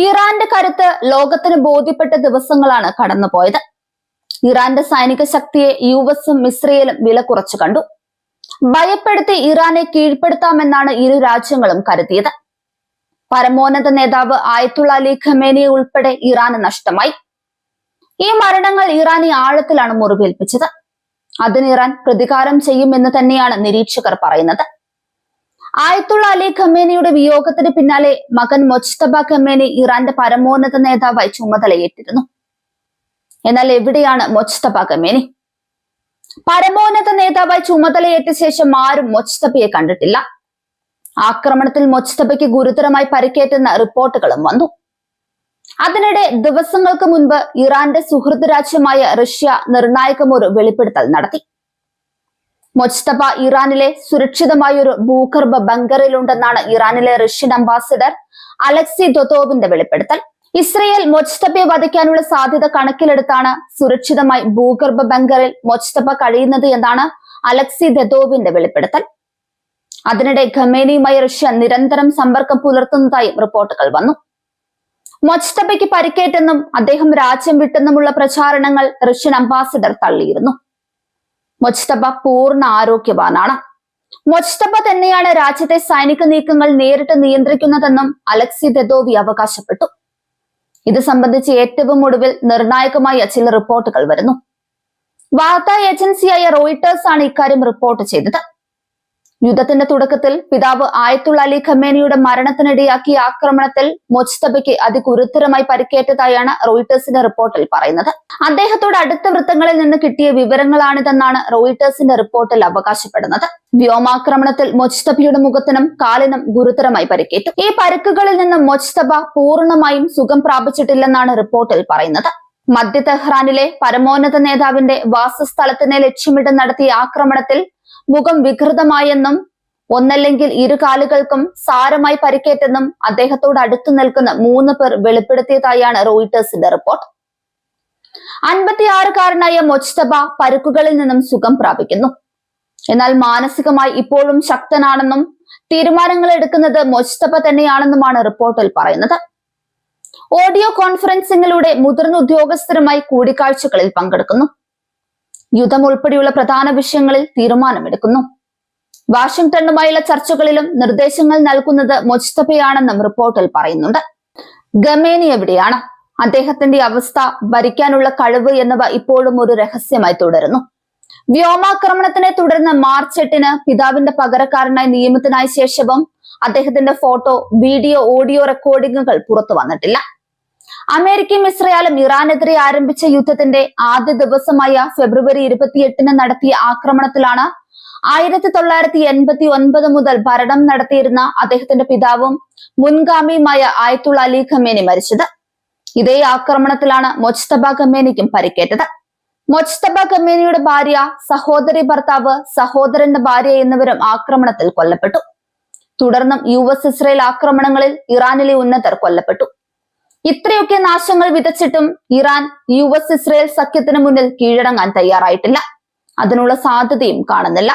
ഇറാന്റെ കരുത്ത് ലോകത്തിന് ബോധ്യപ്പെട്ട ദിവസങ്ങളാണ് കടന്നുപോയത്. ഇറാന്റെ സൈനിക ശക്തിയെ യുഎസും ഇസ്രയേലും വില കുറച്ചു കണ്ടു. ഭയപ്പെടുത്തി ഇറാനെ കീഴ്പ്പെടുത്താമെന്നാണ് ഇരു രാജ്യങ്ങളും കരുതിയത്. പരമോന്നത നേതാവ് ആയത്തുള്ള അലി ഖമേനിയെ ഉൾപ്പെടെ ഇറാന് നഷ്ടമായി. ഈ മരണങ്ങൾ ഇറാനെ ആഴത്തിലാണ് മുറിവേൽപ്പിച്ചത്. അതിന് ഇറാൻ പ്രതികാരം ചെയ്യുമെന്ന് തന്നെയാണ് നിരീക്ഷകർ പറയുന്നത്. ആയത്തുള്ള അലി ഖമേനിയുടെ വിയോഗത്തിന് പിന്നാലെ മകൻ മൊജ്തബ ഖമേനി ഇറാന്റെ പരമോന്നത നേതാവായി ചുമതലയേറ്റിരുന്നു. എന്നാൽ എവിടെയാണ് മൊജ്തബ ഖമേനി? പരമോന്നത നേതാവായി ചുമതലയേറ്റ ശേഷം ആരും മൊജ്തബയെ കണ്ടിട്ടില്ല. ആക്രമണത്തിൽ മൊജ്തബയ്ക്ക് ഗുരുതരമായി പരിക്കേറ്റെന്ന റിപ്പോർട്ടുകളും വന്നു. അതിനിടെ ദിവസങ്ങൾക്ക് മുൻപ് ഇറാന്റെ സുഹൃത്ത് രാജ്യമായ റഷ്യ നിർണായകമൊരു വെളിപ്പെടുത്തൽ നടത്തി. മൊജ്തബ ഇറാനിലെ സുരക്ഷിതമായ ഒരു ഭൂഗർഭ ബങ്കറിലുണ്ടെന്നാണ് ഇറാനിലെ റഷ്യൻ അംബാസിഡർ അലക്സി ദൊതോവിന്റെ വെളിപ്പെടുത്തൽ. ഇസ്രയേൽ മൊജ്തബയെ വധിക്കാനുള്ള സാധ്യത കണക്കിലെടുത്താണ് സുരക്ഷിതമായി ഭൂഗർഭ ബങ്കറിൽ മൊജ്തബ കഴിയുന്നത് എന്നാണ് അലക്സി ദൊതോവിന്റെ വെളിപ്പെടുത്തൽ. അതിനിടെ ഖമേനിയുമായി റഷ്യ നിരന്തരം സമ്പർക്കം പുലർത്തുന്നതായും റിപ്പോർട്ടുകൾ വന്നു. മൊജ്തബയ്ക്ക് പരിക്കേറ്റെന്നും അദ്ദേഹം രാജ്യം വിട്ടെന്നുമുള്ള പ്രചാരണങ്ങൾ റഷ്യൻ അംബാസിഡർ തള്ളിയിരുന്നു. മൊജ്തബ പൂർണ്ണ ആരോഗ്യവാനാണ്. മൊജ്തബ തന്നെയാണ് രാജ്യത്തെ സൈനിക നീക്കങ്ങൾ നേരിട്ട് നിയന്ത്രിക്കുന്നതെന്നും അലക്സി ദൊതോവി അവകാശപ്പെട്ടു. ഇത് സംബന്ധിച്ച് ഏറ്റവും ഒടുവിൽ നിർണായകമായ ചില റിപ്പോർട്ടുകൾ വരുന്നു. വാർത്താ ഏജൻസിയായ റോയിട്ടേഴ്സ് ആണ് ഇക്കാര്യം റിപ്പോർട്ട് ചെയ്തത്. യുദ്ധത്തിന്റെ തുടക്കത്തിൽ പിതാവ് ആയത്തുള്ള അലി ഖമേനിയുടെ മരണത്തിനിടയാക്കിയ ആക്രമണത്തിൽ മൊജ്തബയ്ക്ക് അതിഗുരുതരമായി പരിക്കേറ്റതായാണ് റോയിട്ടേഴ്സിന്റെ റിപ്പോർട്ടിൽ പറയുന്നത്. അദ്ദേഹത്തോട് അടുത്ത വൃത്തങ്ങളിൽ നിന്ന് കിട്ടിയ വിവരങ്ങളാണിതെന്നാണ് റോയിട്ടേഴ്സിന്റെ റിപ്പോർട്ടിൽ അവകാശപ്പെടുന്നത്. വ്യോമാക്രമണത്തിൽ മൊജ്തബയുടെ മുഖത്തിനും കാലിനും ഗുരുതരമായി പരിക്കേറ്റു. ഈ പരിക്കുകളിൽ നിന്ന് മൊജ്തബ പൂർണ്ണമായും സുഖം പ്രാപിച്ചിട്ടില്ലെന്നാണ് റിപ്പോർട്ടിൽ പറയുന്നത്. മധ്യ തെഹ്റാനിലെ പരമോന്നത നേതാവിന്റെ വാസസ്ഥലത്തിനെ ലക്ഷ്യമിട്ട് നടത്തിയ ആക്രമണത്തിൽ മുഖം വികൃതമായെന്നും ഒന്നല്ലെങ്കിൽ ഇരു കാലുകൾക്കും സാരമായി പരിക്കേറ്റെന്നും അദ്ദേഹത്തോട് അടുത്തു നിൽക്കുന്ന 3 പേർ വെളിപ്പെടുത്തിയതായാണ് റോയിട്ടേഴ്സിന്റെ റിപ്പോർട്ട്. 56-കാരനായ മൊജ്തബ പരുക്കുകളിൽ നിന്നും സുഖം പ്രാപിക്കുന്നു. എന്നാൽ മാനസികമായി ഇപ്പോഴും ശക്തനാണെന്നും തീരുമാനങ്ങൾ എടുക്കുന്നത് മൊജ്തബ തന്നെയാണെന്നുമാണ് റിപ്പോർട്ടിൽ പറയുന്നത്. ഓഡിയോ കോൺഫറൻസിംഗിലൂടെ മുതിർന്ന ഉദ്യോഗസ്ഥരുമായി കൂടിക്കാഴ്ചകളിൽ പങ്കെടുക്കുന്നു. യുദ്ധം ഉൾപ്പെടെയുള്ള പ്രധാന വിഷയങ്ങളിൽ തീരുമാനമെടുക്കുന്നു. വാഷിംഗ്ടണുമായുള്ള ചർച്ചകളിലും നിർദ്ദേശങ്ങൾ നൽകുന്നത് മൊജ്തബയാണെന്നും റിപ്പോർട്ടിൽ പറയുന്നുണ്ട്. ഖമേനി എവിടെയാണ്? അദ്ദേഹത്തിന്റെ അവസ്ഥ, ഭരിക്കാനുള്ള കഴിവ് എന്നിവ ഇപ്പോഴും ഒരു രഹസ്യമായി തുടരുന്നു. വ്യോമാക്രമണത്തിനെ തുടർന്ന് മാർച്ച് 8-ന് പിതാവിന്റെ പകരക്കാരനായി നിയമത്തിനായ ശേഷവും അദ്ദേഹത്തിന്റെ ഫോട്ടോ, വീഡിയോ, ഓഡിയോ റെക്കോർഡിംഗുകൾ പുറത്തു വന്നിട്ടില്ല. അമേരിക്കയും ഇസ്രയേലും ഇറാനെതിരെ ആരംഭിച്ച യുദ്ധത്തിന്റെ ആദ്യ ദിവസമായ ഫെബ്രുവരി 28-ന് നടത്തിയ ആക്രമണത്തിലാണ് 1989 മുതൽ ഭരണം നടത്തിയിരുന്ന അദ്ദേഹത്തിന്റെ പിതാവും മുൻഗാമിയുമായ ആയത്തുള്ള അലി ഖമേനി മരിച്ചത്. ഇതേ ആക്രമണത്തിലാണ് മൊജ്തബ ഖമേനിക്കും പരിക്കേറ്റത്. മൊജ്തബ ഖമേനിയുടെ ഭാര്യ, സഹോദരി ഭർത്താവ്, സഹോദരന്റെ ഭാര്യ എന്നിവരും ആക്രമണത്തിൽ കൊല്ലപ്പെട്ടു. തുടർന്നും യുഎസ് ഇസ്രയേൽ ആക്രമണങ്ങളിൽ ഇറാനിലെ ഉന്നതർ കൊല്ലപ്പെട്ടു. ഇത്രയൊക്കെ നാശങ്ങൾ വിതച്ചിട്ടും ഇറാൻ യുഎസ് ഇസ്രയേൽ സഖ്യത്തിന് മുന്നിൽ കീഴടങ്ങാൻ തയ്യാറായിട്ടില്ല. അതിനുള്ള സാധ്യതയും കാണുന്നില്ല.